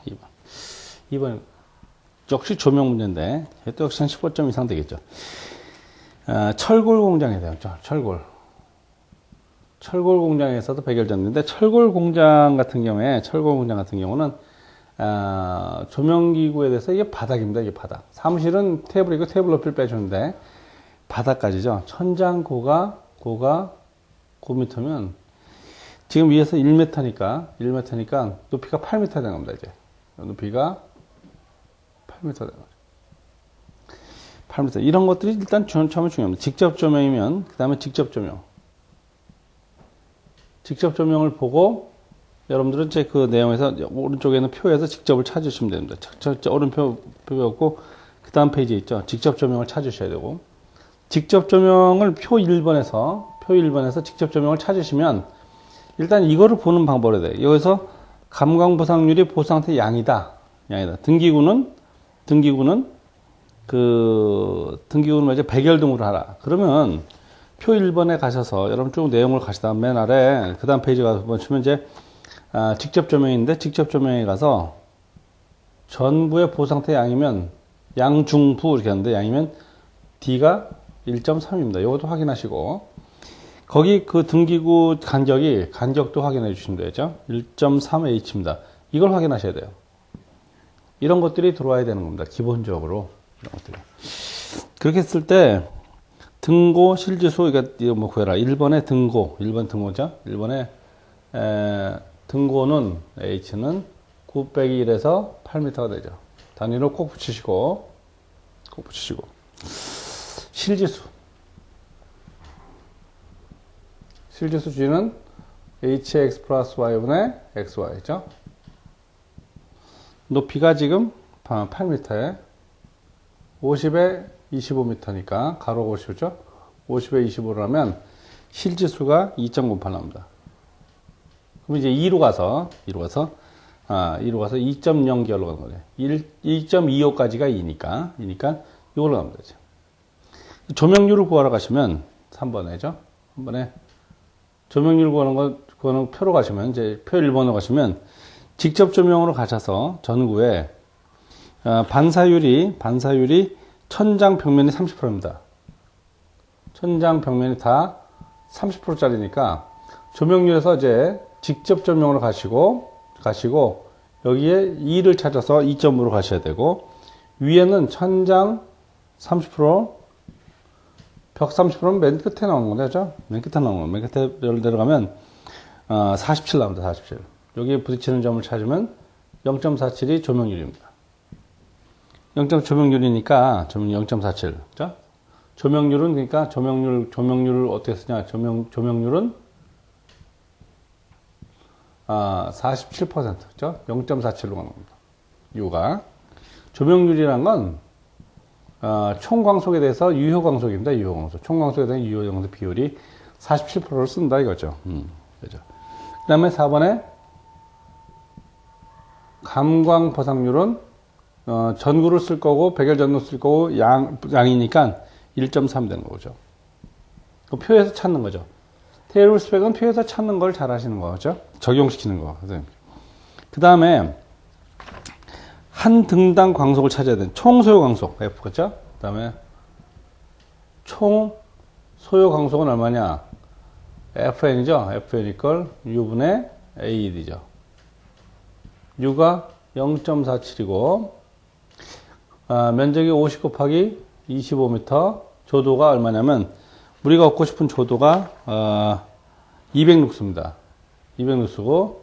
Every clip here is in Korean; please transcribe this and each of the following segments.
2번. 2번. 역시 조명 문제인데, 또 역시 한 15점 이상 되겠죠. 철골 공장에 대한, 철골. 철골 공장에서도 해결됐는데, 철골 공장 같은 경우는, 조명기구에 대해서 이게 바닥입니다. 이게 바닥. 사무실은 테이블이고 테이블 높이를 빼주는데, 바닥까지죠. 천장 고가 9m면, 지금 위에서 1m니까 높이가 8m 되는 겁니다, 이제. 높이가 8m 되는 거죠. 8m. 이런 것들이 일단 처음에 중요합니다. 직접 조명이면, 그 다음에 직접 조명. 직접 조명을 보고, 여러분들은 이제 그 내용에서, 오른쪽에 있는 표에서 직접을 찾으시면 됩니다. 오른표 배웠고, 그 다음 페이지에 있죠. 직접 조명을 찾으셔야 되고, 직접 조명을 표 1번에서 직접 조명을 찾으시면, 일단 이거를 보는 방법을 해야 돼요. 여기서 감광보상률이 보수상태 양이다. 등기구는 이제 백열등으로 하라. 그러면 표 1번에 가셔서 여러분 쭉 내용을 가시다 맨 아래 그 다음 페이지 가서 보시면 이제 직접 조명인데 직접 조명에 가서 전부의 보수상태 양이면 양중부 이렇게 하는데 양이면 D가 1.3입니다. 이것도 확인하시고 거기 그 등기구 간격도 확인해 주시면 되죠. 1.3H입니다. 이걸 확인하셔야 돼요. 이런 것들이 들어와야 되는 겁니다. 기본적으로. 이런 것들이. 그렇게 했을 때, 등고 실지수, 이거 뭐 구해라. 1번에 등고, 1번 등고죠. 1번에, 등고는, H는 9 빼기 1에서 8m가 되죠. 단위로 꼭 붙이시고. 실지수 G는 hx 플러스 y분의 xy죠. 높이가 지금 8m에 50에 25m니까 가로가 50죠. 50에 25로 하면 실지수가 2.08 나옵니다. 그럼 이제 2로 가서 2.0기열로 가는 거죠. 2.25까지가 2니까 이걸로 가면 되죠. 조명률을 구하러 가시면 3번에죠. 3번에 조명률 구하는 표로 가시면, 이제 표 1번으로 가시면, 직접 조명으로 가셔서 전구에, 반사율이 천장 벽면이 30%입니다. 천장 벽면이 다 30%짜리니까, 조명률에서 이제 직접 조명으로 가시고, 여기에 2를 찾아서 2점으로 가셔야 되고, 위에는 천장 30%, 벽 30%는 맨 끝에 나오는 거죠. 맨 끝에 내려가면 47 나옵니다. 47. 여기에 부딪히는 점을 찾으면 0.47이 조명률입니다. 조명률이니까 0.47. 그죠? 조명률은 그러니까 조명률을 어떻게 쓰냐? 조명률은 47%. 그죠? 0.47로 가는 겁니다. U가 조명률이란 건 총광속에 대해서 유효광속입니다. 유효광속. 총광속에 대한 유효광속 비율이 47%를 쓴다 이거죠. 그죠. 그 다음에 4번에 감광보상률은 전구를 쓸 거고 백열전구 쓸 거고 양이니까 1.3 되는 거죠. 그 표에서 찾는 거죠. 테이블 스펙은 표에서 찾는 걸 잘 하시는 거죠. 적용시키는 거. 그 다음에 한 등당 광속을 찾아야 되는 총 소요 광속 F 그죠? 그 다음에 총 소요 광속은 얼마냐? FN이죠. FN 이퀄 U분의 AED죠. U가 0.47이고 면적이 50 곱하기 25m, 조도가 얼마냐면 우리가 얻고 싶은 조도가 200룩스입니다. 200룩스고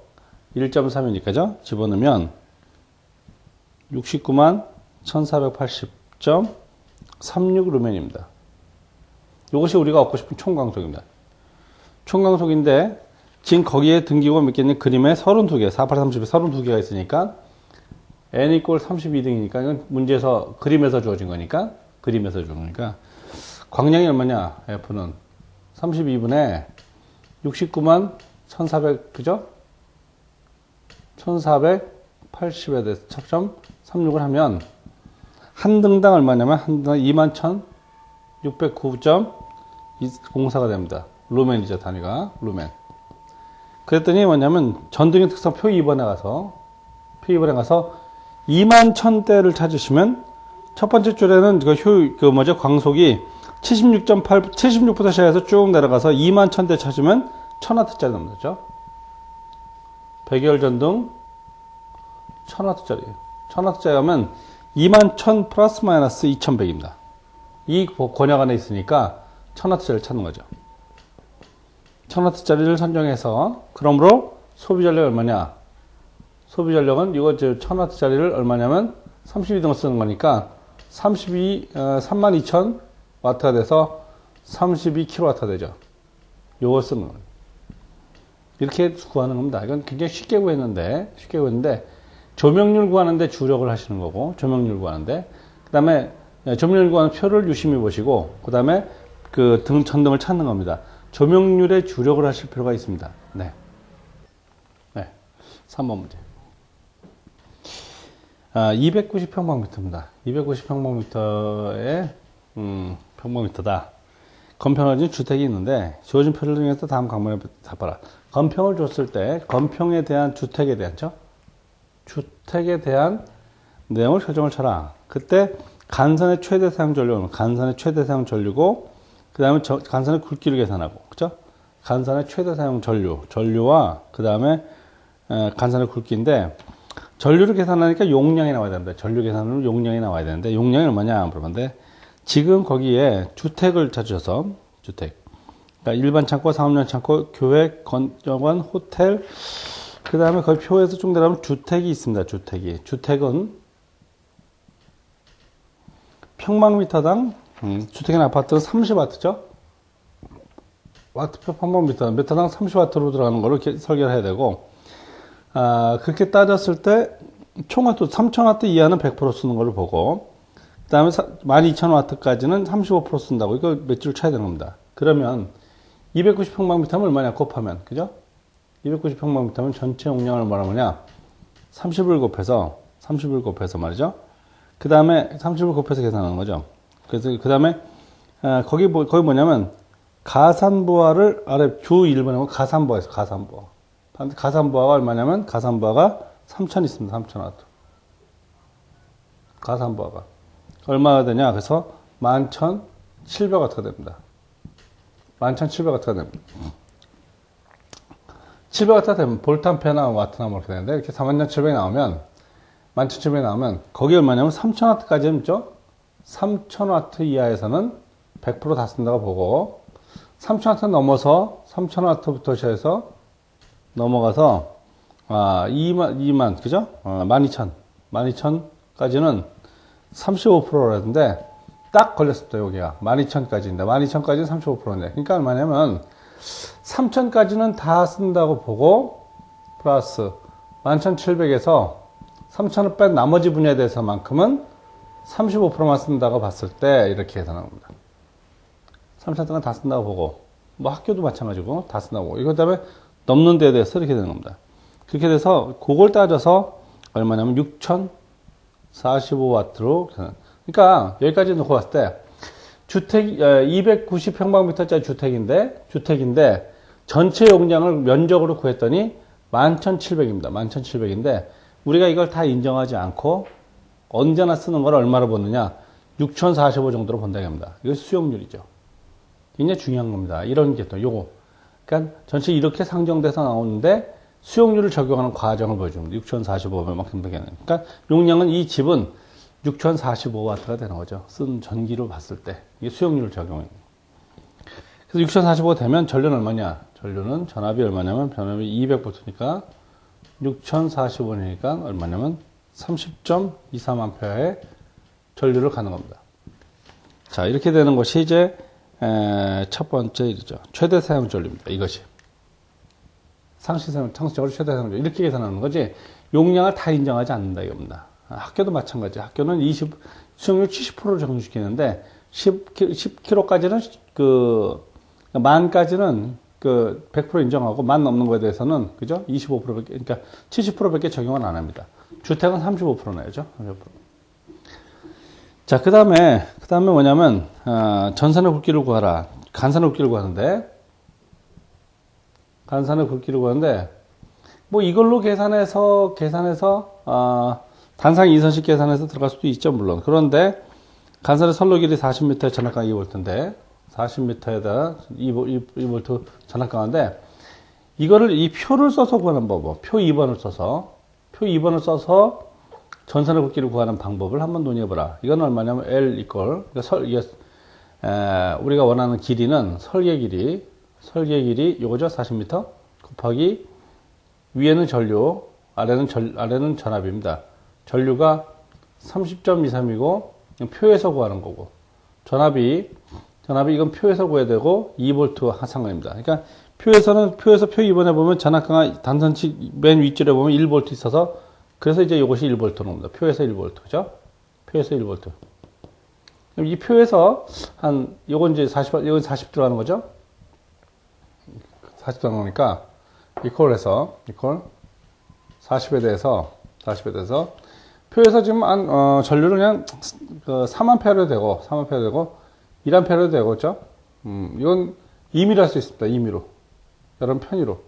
1.3이니까죠. 집어넣으면 69만 1480.36 루멘입니다. 이것이 우리가 얻고 싶은 총광속입니다. 총광속인데 지금 거기에 등기구가 몇 개 있는 그림에 32개, 48, 30에 32개가 있으니까 n 이퀄 32등이니까 이건 문제에서 그림에서 주어진 거니까 광량이 얼마냐? F는 32분의 69만 1400 그죠? 1480에 대해서 첩점 36을 하면 한 등당 얼마냐면 한 등당 21,609.04가 됩니다. 루멘이죠. 단위가 루멘. 그랬더니 뭐냐면 전등의 특성 표 2번에 가서 표 2번에 가서 21,000대를 찾으시면 첫 번째 줄에는 광속이 76부터 시작해서 쭉 내려가서 21,000대 찾으면 1000W짜리 나옵니다. 그죠? 백열 전등 1000W짜리. 1000W짜리 하면 21,000 플러스 마이너스 2100입니다. 이 권역 안에 있으니까 1000W짜리를 찾는 거죠. 1000W짜리를 선정해서, 그러므로 소비 전력이 얼마냐? 소비 전력은 이거 1000W짜리를 얼마냐면 32등 쓰는 거니까 32,000W가 돼서 32kW가 되죠. 요걸 쓰는 거예요. 이렇게 구하는 겁니다. 이건 굉장히 쉽게 구했는데, 조명률 구하는데 주력을 하시는 거고, 조명률 구하는데, 그 다음에 조명률 구하는 표를 유심히 보시고, 그 다음에 전등을 찾는 겁니다. 조명률에 주력을 하실 필요가 있습니다. 네. 3번 문제. 290평방미터입니다. 290평방미터의, 평방미터다. 건평을 가진 주택이 있는데, 주어진 표를 중에서 다음 강문에 답하라. 건평을 줬을 때, 건평에 대한 주택에 대한 내용을 설정을 쳐라. 그때, 간선의 최대 사용 전류, 간선의 최대 사용 전류고, 그 다음에 간선의 굵기를 계산하고, 그죠? 간선의 최대 사용 전류와, 그 다음에, 간선의 굵기인데, 전류를 계산하니까 용량이 나와야 됩니다. 전류 계산으로 용량이 나와야 되는데, 용량이 얼마냐 물어봤는데, 지금 거기에 주택을 찾으셔서, 주택. 그러니까 일반 창고, 상업용 창고, 교회, 건축원, 호텔, 그 다음에 거기 표에서 쭉 내려가면 주택이 있습니다. 주택은 평방미터당, 주택이나 아파트는 30W죠? 와트표 평방미터, 미터당 30W로 들어가는 거를 설계를 해야 되고, 그렇게 따졌을 때, 총와트 3000W 이하는 100% 쓰는 걸로 보고, 그 다음에 12000W까지는 35% 쓴다고, 이거 몇 줄 차야 되는 겁니다. 그러면, 290평방미터면 얼마냐, 곱하면, 그죠? 290평방미터면 전체 용량을 뭐라냐, 30을 곱해서 말이죠. 그 다음에 30을 곱해서 계산하는 거죠. 그래서, 그 다음에, 거기 뭐냐면, 가산부하를 아래 주 1번에 보면 가산부하 있어, 가산부하. 가산부하가 얼마냐면, 가산부하가 3000 있습니다, 3000W. 가산부하가. 얼마가 되냐? 그래서 11,700W가 됩니다. 11,700W가 됩니다. 700W가 되면 볼트암페어나 와트나 뭐 이렇게 되는데, 이렇게 41,700이 나오면, 11,700이 나오면, 거기 얼마냐면 3000W까지는 있죠? 3000W 이하에서는 100% 다 쓴다고 보고, 3000W 넘어서 3000W부터 시작해서 넘어가서 2만 그죠? 12,000까지는 35%라는데 딱 걸렸습니다. 여기가 12,000까지인데 12,000까지는 35%인데 그러니까 얼마냐면 3,000까지는 다 쓴다고 보고 플러스 11,700에서 3,000을 뺀 나머지 분야에 대해서만큼은 35%만 쓴다고 봤을 때 이렇게 계산하는 겁니다. 3,000동안 다 쓴다고 보고, 뭐 학교도 마찬가지고 다 쓴다고 보고, 이거 다음에 넘는 데에 대해서 이렇게 되는 겁니다. 그렇게 돼서 그걸 따져서 얼마냐면 6,045W로 그러니까 여기까지 놓고 봤을 때 주택 290평방미터짜리 주택인데 전체 용량을 면적으로 구했더니 11,700입니다. 11,700인데 우리가 이걸 다 인정하지 않고 언제나 쓰는 걸 얼마로 보느냐? 6,045 정도로 본다고 합니다. 이거 수용률이죠. 굉장히 중요한 겁니다. 이런 게 또 요거. 그러니까 전체 이렇게 상정돼서 나오는데 수용률을 적용하는 과정을 보여줍니다. 6,045만큼 되게 하는. 그러니까 용량은 이 집은 6,045W가 되는 거죠. 쓴 전기로 봤을 때. 이게 수용률을 적용해요. 그래서 6,045 되면 전류는 얼마냐? 전류는 전압이 얼마냐면 전압이 200V니까 6,045니까 얼마냐면 30.23A의 전류를 가는 겁니다. 자, 이렇게 되는 것이 이제 첫 번째 일이죠. 최대 사용 전류입니다. 이것이. 상식적으로 최대 사용 전류. 이렇게 계산하는 거지. 용량을 다 인정하지 않는다 이겁니다. 학교도 마찬가지. 학교는 수용률 70%를 적용시키는데 10kg까지는 만까지는 100% 인정하고 만 넘는 거에 대해서는 그죠? 25%밖에 그러니까 70%밖에 적용을 안 합니다. 주택은 35% 내죠. 35%. 자, 그다음에 뭐냐면 전산의 굵기를 구하라. 간산의 굵기를 구하는데 뭐 이걸로 계산해서 단상 2선식 계산해서 들어갈 수도 있죠, 물론. 그런데 간선의 선로 길이 40m에 전압강 2V인데 40m에다 2V 전압강인데 이거를 이 표를 써서 구하는 방법, 표 2번을 써서 전선의 굵기를 구하는 방법을 한번 논의해보라. 이건 얼마냐면 L 이퀄, 우리가 원하는 길이는 설계 길이 요거죠, 40m 곱하기 위에는 전류, 아래는 전압입니다. 전류가 30.23이고 표에서 구하는 거고, 전압이 이건 표에서 구해야 되고 2V 상관입니다. 그러니까 표에서 표 2번에 보면 전압강화 단선식 맨 윗줄에 보면 1V 있어서, 그래서 이제 이것이 1V로 옵니다. 표에서 1V, 그죠? 표에서 1V. 그럼 이 표에서 요건 이제 40 들어가는 거죠? 40 들어가니까 이퀄 40에 대해서 표에서 지금 전류를 그냥 3A로 되고 1A로 되고, 그죠? 이건 2mm 할 수 있습니다. 2mm로. 여러분 편의로.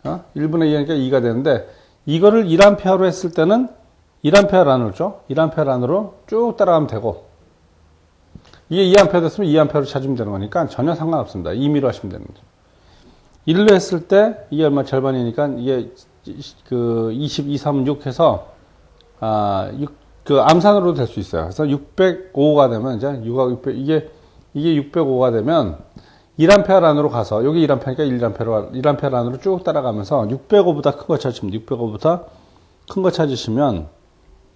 1분의 2하니까 2가 되는데, 이거를 1A로 했을 때는 1A 안으로죠. 1A 안으로 쭉 따라가면 되고, 이게 2A 됐으면 2A로 찾으면 되는 거니까 전혀 상관없습니다. 2mm로 하시면 되는 거죠. 1로 했을 때 이게 얼마 절반이니까 이게 22, 3, 6 해서 암산으로 될 수 있어요. 그래서 605가 되면 이제 6하고 600, 이게 605가 되면 1A 안으로 가서, 여기 1A니까 1A 안으로 쭉 따라가면서 605보다 큰 거 찾으시면, 605보다 큰 거 찾으시면,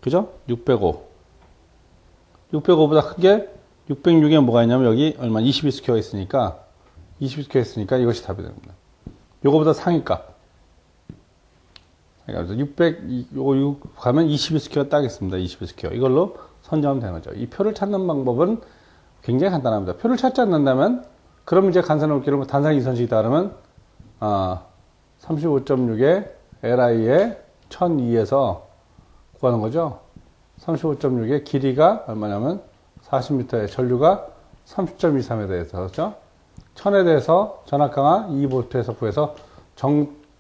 그죠? 605보다 큰 게 606에 뭐가 있냐면 여기 얼마 22스퀘어가 있으니까 이것이 답이 됩니다. 요거보다 상위값. 그러니까 6 가면 22스퀘어 따겠습니다. 22스퀘어. 이걸로 선점하면 되는 거죠. 이 표를 찾는 방법은 굉장히 간단합니다. 표를 찾지 않는다면, 그럼 이제 간선의 굵기를 단상 2선식이다 그러면 35.6에 LI에 1002에서 구하는 거죠. 35.6의 길이가 얼마냐면 40m에 전류가 30.23에 대해서, 그렇죠? 1000에 대해서 전압강화 2V에서 구해서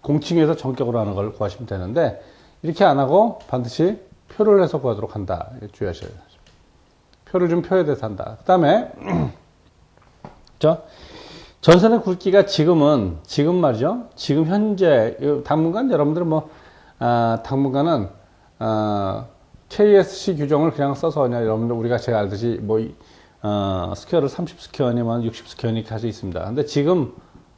공칭에서 전격으로 하는 걸 구하시면 되는데, 이렇게 안 하고 반드시 표를 해서 구하도록 한다. 주의하셔야 돼요. 표를 좀 표에 대해서 한다. 그 다음에 전선의 굵기가 지금 말이죠. 지금 현재 당분간 여러분들은 당분간은 KSC 규정을 그냥 써서 그냥 여러분들 우리가 제가 알듯이 스퀘어를 30스퀘어니면 60스퀘어니 가지고 있습니다. 근데 지금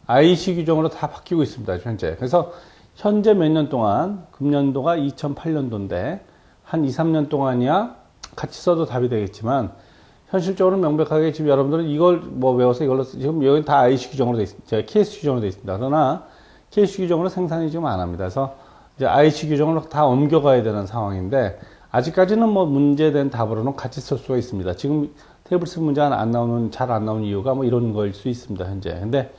IC 규정으로 다 바뀌고 있습니다. 현재. 그래서 현재 몇 년 동안, 금년도가 2008년도인데 한 2, 3년 동안이야 같이 써도 답이 되겠지만, 현실적으로 명백하게 지금 여러분들은 이걸 외워서 이걸로 지금 여기 다 IC 규정으로 돼 있습니다. KS 규정으로 돼 있습니다. 그러나 KS 규정으로 생산이 지금 안 합니다. 그래서 이제 IC 규정으로 다 옮겨가야 되는 상황인데, 아직까지는 문제된 답으로는 같이 쓸 수가 있습니다. 지금 테이블스 문제 잘 안 나오는 이유가 이런 거일 수 있습니다. 현재. 근데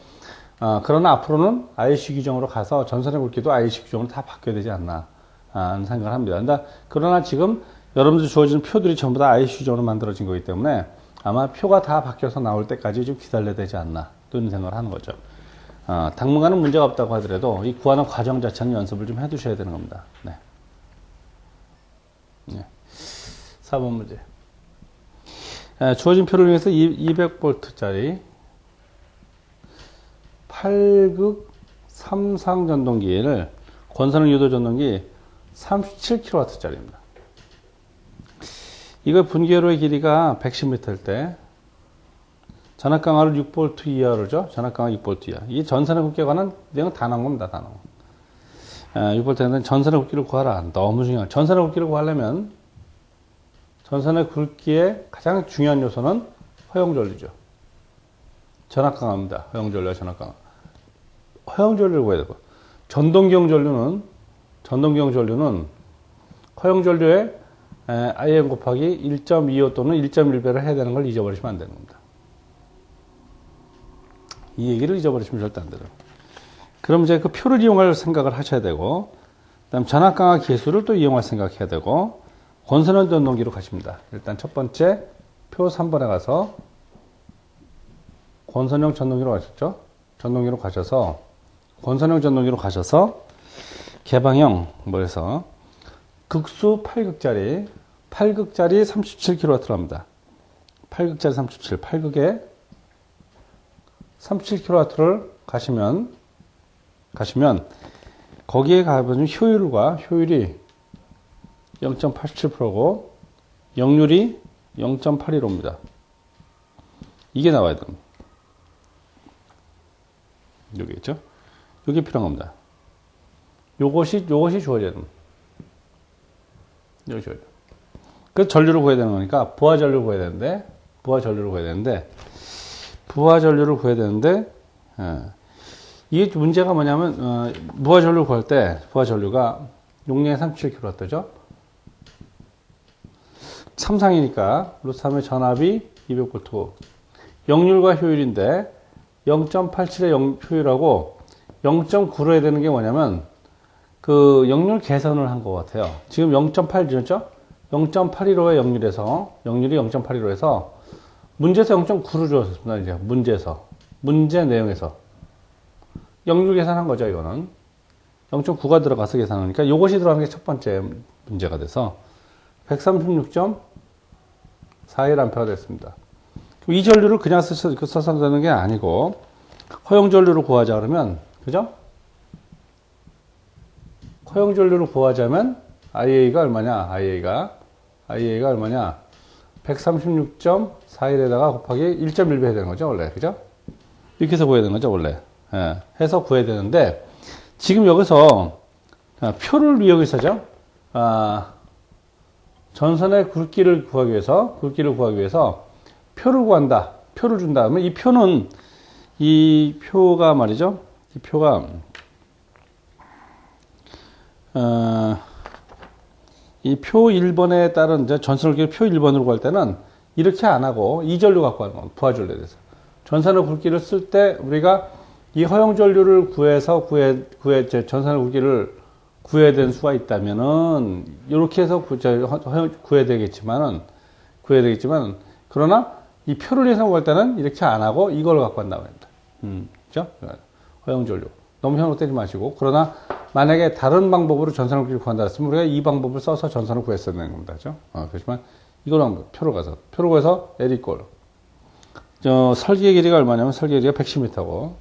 그러나 앞으로는 IC 규정으로 가서 전선의 굵기도 IC 규정으로 다 바뀌어야 되지 않나 하는 생각을 합니다. 그러나 지금 여러분들 주어지는 표들이 전부 다 IC 규정으로 만들어진 거기 때문에 아마 표가 다 바뀌어서 나올 때까지 좀 기다려야 되지 않나 또 이런 생각을 하는 거죠. 당분간은 문제가 없다고 하더라도 이 구하는 과정 자체는 연습을 좀 해두셔야 되는 겁니다. 네. 4번 문제. 주어진 표를 이용해서 200V짜리 8극 3상 전동기를 권선형 유도 전동기 37kW짜리입니다. 이거 분기회로의 길이가 110m일 때 전압강화를 6V 이하로죠. 전압강화 6V 이하. 이 전선의 굵기에 관한 내용은 다 나온 겁니다. 다 나온. 6V는 전선의 굵기를 구하라. 너무 중요한. 전선의 굵기를 구하려면 전선의 굵기의 가장 중요한 요소는 허용전류죠. 전압강화입니다. 허용전류와 전압강화. 허용전류를 구해야 되고, 전동기용 전류는 허용전류에 IN 곱하기 1.25 또는 1.1배를 해야 되는 걸 잊어버리시면 안 되는 겁니다. 이 얘기를 잊어버리시면 절대 안 되죠. 그럼 이제 그 표를 이용할 생각을 하셔야 되고, 그 다음 전압강화 계수를 또 이용할 생각해야 되고, 권선형 전동기로 가십니다. 일단 첫 번째 표 3번에 가서 권선형 전동기로 가셨죠? 권선형 전동기로 가셔서 개방형 해서 극수 8극짜리 37kW로 합니다. 8극짜리 37, 8극에 37kW를 가시면 거기에 가보면 효율이 0.87%고 역률이 0.81호입니다. 이게 나와야 됩니다. 여기 있죠? 이게 필요한 겁니다. 요것이 주어져야 됩니다. 여기 주어져. 그래서 전류를 구해야 되는 거니까 부하 전류를 구해야 되는데 이게 문제가 뭐냐면 부하 전류를 구할 때 부하 전류가 용량이 37kW죠. 3상이니까 루트 3의 전압이 200V. 역률과 효율인데 0.87의 효율하고 0.9로 해야 되는 게 뭐냐면 그 역률 개선을 한 것 같아요. 지금 0.8죠? 0.815의 역률이 0.815에서 문제에서 0.9로 주었습니다. 이제 문제 내용에서 역률 계산한 거죠. 이거는 0.9가 들어가서 계산하니까 이것이 들어가는 게 첫 번째 문제가 돼서 136.41A가 됐습니다. 이 전류를 그냥 써서 되는 게 아니고 허용 전류를 구하자 그러면 그죠? 허용 전류를 구하자면 IA가 얼마냐? IA가 얼마냐? 136.41에다가 곱하기 1.1배 해야 되는 거죠, 원래. 그죠? 이렇게 해서 구해야 되는 거죠, 원래. 예, 해서 구해야 되는데, 지금 여기서, 표를 여기 쓰죠? 전선의 굵기를 구하기 위해서, 표를 구한다. 표를 준다. 그러면 이 표가 말이죠? 이 표가, 이 표 1번에 따른 전선을 굵기를 표 1번으로 구할 때는 이렇게 안 하고 이 전류 갖고 하는 겁니다. 부하 전류에 대해서. 전선의 굵기를 쓸 때 우리가 이 허용 전류를 구해서 전선의 굵기를 구해야 되는 수가 있다면은 이렇게 해서 구해야 되겠지만은 그러나 이 표를 예상할 때는 이렇게 안 하고 이걸 갖고 한다고 합니다. 그죠? 허용 전류. 너무 현혹 되지 마시고. 그러나 만약에 다른 방법으로 전선을 굵기를 구한다 했으면 우리가 이 방법을 써서 전선을 구했어야 되는 겁니다. 그죠? 그렇지만 이걸 표로 구해서 L 이꼴. 설계 길이가 얼마냐면 설계 길이가 110m고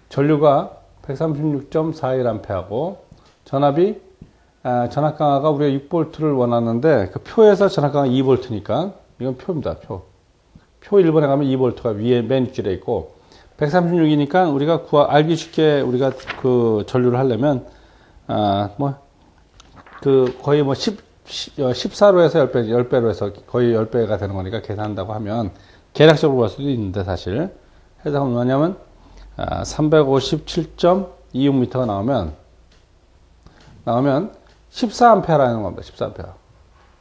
전류가 136.41A하고 전압이 전압 강화가 우리가 6V를 원하는데 그 표에서 전압 강화 2V니까 이건 표입니다. 표 1번에 가면 2V가 위에 맨 윗줄에 있고 136이니까 우리가 알기 쉽게 우리가 그 전류를 하려면 거의 14로 해서 10배로 해서 거의 10배가 되는 거니까 계산한다고 하면 계략적으로 볼 수도 있는데 사실 해서 뭐냐면 357.26m가 나오면 14A 라인을 겁니다.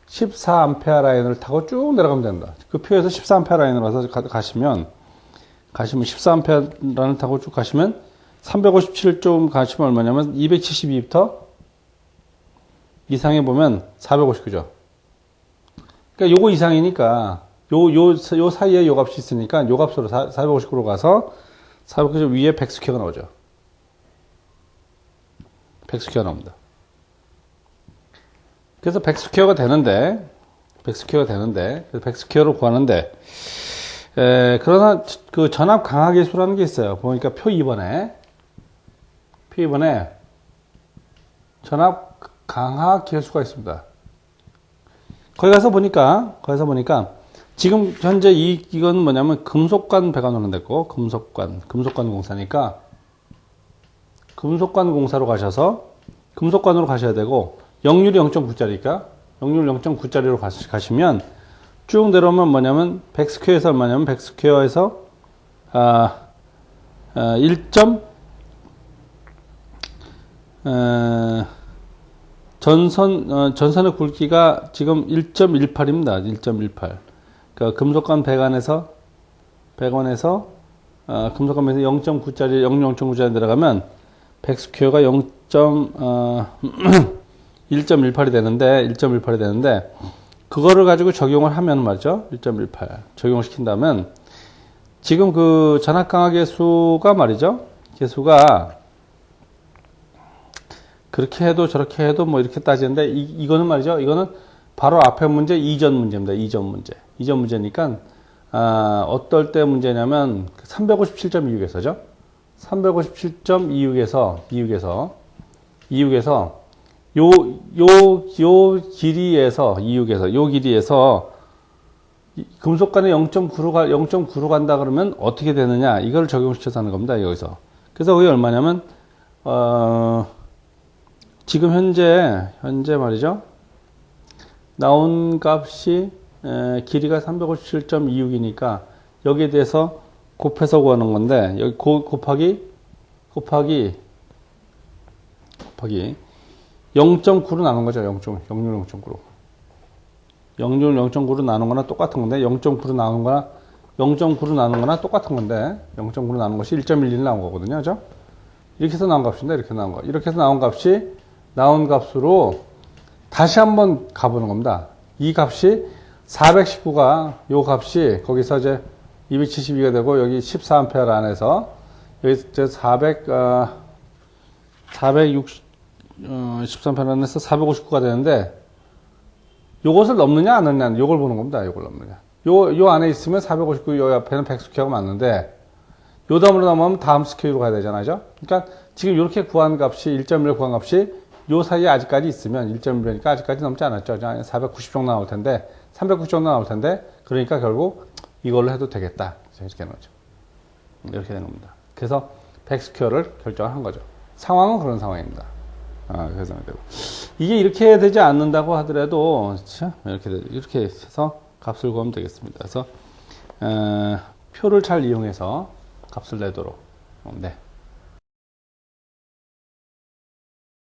14A 라인을 타고 쭉 내려가면 됩니다. 그 표에서 14A 라인으로 와서 가시면 14A 라인을 타고 쭉 가시면 357좀 가시면 얼마냐면 272m 이상에 보면 450 그죠? 그러니까 요거 이상이니까 요 사이에 요 값이 있으니까 요 값으로 450으로 가서 450 위에 백스퀘어가 나오죠. 백스퀘어 나옵니다. 그래서 백스퀘어가 되는데 그래서 백스퀘어로 구하는데 그러나 그 전압 강화 계수라는 게 있어요. 보니까 표 2번에 전압 강화 계수가 있습니다. 거기 가서 보니까 지금 현재 이건 뭐냐면 금속관 배관으로 됐고 금속관 공사니까 금속관 공사로 가셔서 금속관으로 가셔야 되고 역률이 0.9짜리니까 역률 0.9짜리로 가시면 쭉 내려오면 뭐냐면 백스퀘어에서 얼마냐면 백스퀘어에서 1. 전선의 굵기가 지금 1.18입니다. 1.18. 그러니까 금속관 배관에서 금속관에서 0.9짜리 0.9짜리 내려가면 백스퀘어가 1.18이 되는데 그거를 가지고 적용을 하면 말이죠. 1.18 적용을 시킨다면 지금 그 전압 강화 계수가 말이죠. 계수가 그렇게 해도 저렇게 해도 뭐 이렇게 따지는데 이거는 말이죠. 이거는 바로 앞에 문제 이전 문제입니다. 이전 문제. 이전 문제니까 어떨 때 문제냐면 357.26에서죠. 357.26에서 요 길이에서 요 길이에서 금속관에 0.9로 간다 그러면 어떻게 되느냐 이걸 적용시켜서 하는 겁니다. 여기서. 그래서 그게 얼마냐면 지금 현재 말이죠. 나온 값이 길이가 357.26이니까 여기에 대해서 곱해서 구하는 건데 여기 곱하기 0.9로 나눈 거죠. 0.9로 0.9로 나눈 거나 똑같은 건데 0.9로 나눈 거나 똑같은 건데 0.9로 나눈 것이 1.11 나온 거거든요. 그죠? 이렇게 해서 나온 값인데 이렇게 나온 거. 이렇게 해서 나온 값으로 다시 한번 가보는 겁니다. 이 값이 419가 요 값이 거기서 이제 272가 되고 여기 14A 안에서 여기 이제 13A 안에서 459가 되는데 요것을 넘느냐 안 넘느냐 요걸 보는 겁니다. 요걸 넘느냐. 요 안에 있으면 459 요 앞에는 100스퀘어가 맞는데 요 다음으로 넘어가면 다음 스퀘어로 가야 되잖아요. 그러니까 지금 이렇게 구한 값이 1.1 구한 값이 요 사이에 아직까지 있으면 1.1이니까 아직까지 넘지 않았죠. 490 정도 나올 텐데 390 정도 나올 텐데 그러니까 결국 이걸로 해도 되겠다. 이렇게 되는 거죠. 이렇게 되는 겁니다. 그래서 100스퀘어를 결정한 거죠. 상황은 그런 상황입니다. 그래서 이게 이렇게 되지 않는다고 하더라도 이렇게 해서 값을 구하면 되겠습니다. 그래서 표를 잘 이용해서 값을 내도록 네.